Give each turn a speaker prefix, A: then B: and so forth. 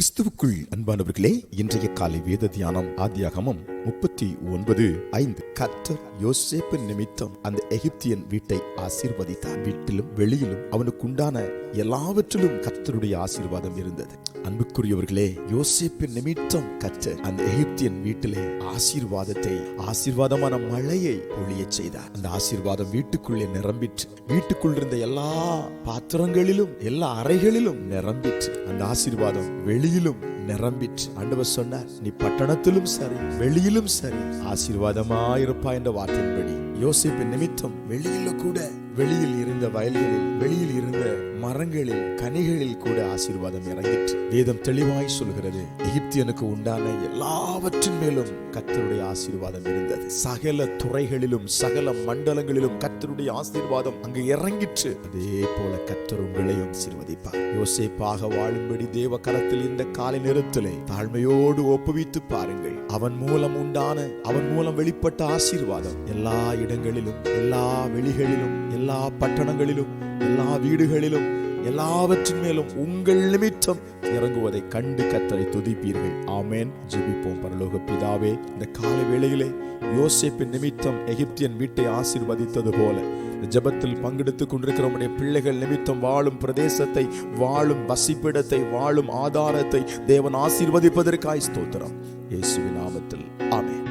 A: கிறிஸ்துவுக்குள் அன்பானவர்களே, இன்றைய காலை வேத தியானம் ஆதியாகமம் 39:5. கர்த்தர் யோசேப்பு நிமித்தம் அந்த எகிப்தியன் வீட்டை ஆசீர்வதித்தார். வீட்டிலும் வெளியிலும் அவனுக்கு உண்டான எல்லாவற்றிலும் கர்த்தருடைய ஆசீர்வாதம் இருந்தது. அன்புக்குரியவர்களே, யோசேப்பு நிமித்தம் கர்த்தர் அந்த எகிப்தியன் வீட்டிலே ஆசீர்வாதமான மழையை பொழிய செய்தார். அந்த ஆசீர்வாதம் வீட்டுக்குள்ளே நிரம்பிற்று. வீட்டுக்குள் இருந்த எல்லா பாத்திரங்களிலும் எல்லா அறைகளிலும் நிரம்பிற்று. அந்த ஆசீர்வாதம் வெளியிலும் நிரம்பிற்று. ஆண்டவர் சொன்னார், நீ பட்டணத்திலும் சரி வெளியிலும் சரி ஆசீர்வாதமாயிருப்பா என்ற வார்த்தையின்படி யோசேப்பு நிமித்தம் வெளியில் இருந்த வயல்களில், வெளியில் இருந்த மரங்களில், கனிகளில் கூட ஆசீர்வாதம் இறங்கிற்று. வேதம் தெளிவாய் சொல்கிறது, எகிப்தியனுக்கு உண்டான எல்லாவற்றின் மேலும் கர்த்தருடைய ஆசீர்வாதம் இருந்தது. சகல துறைகளிலும் சகல மண்டலங்களிலும் கர்த்தருடைய ஆசீர்வாதம் அங்கு இறங்கிற்று. அதே போல கர்த்தர் உங்களையும் ஆசீர்வதிப்பார். யோசேப்பாக வாழும்படி தேவ கரத்தில் இந்த காலை நேரத்திலே தாழ்மையோடு ஒப்புவித்து பாருங்கள். அவன் மூலம் வெளிப்பட்ட ஆசீர்வாதம் எல்லா இடங்களிலும், எல்லா வெளிகளிலும், எல்லா பட்டணங்களிலும், எல்லா வீடுகளிலும், எல்லாவற்றின் மேலும் உங்கள் நிமித்தம் இறங்குவதை கண்டு கர்த்தரை துதிப்பீர்கள். ஆமென். ஜெபிப்போம். பரலோக பிதாவே, இந்த காலை வேளையிலே யோசேப்பின் நிமித்தம் எகிப்தியன் வீட்டை ஆசீர்வதித்தது போல ஜெபத்தில் பங்கெடுத்துக் கொண்டிருக்கிற உம்முடைய பிள்ளைகள் நிமித்தம் வாழும் பிரதேசத்தை, வாழும் வசிப்பிடத்தை, வாழும் ஆதாரத்தை தேவன் ஆசீர்வதிப்பதற்காய் ஸ்தோத்திரம். இயேசுவின் நாமத்தில் ஆமென்.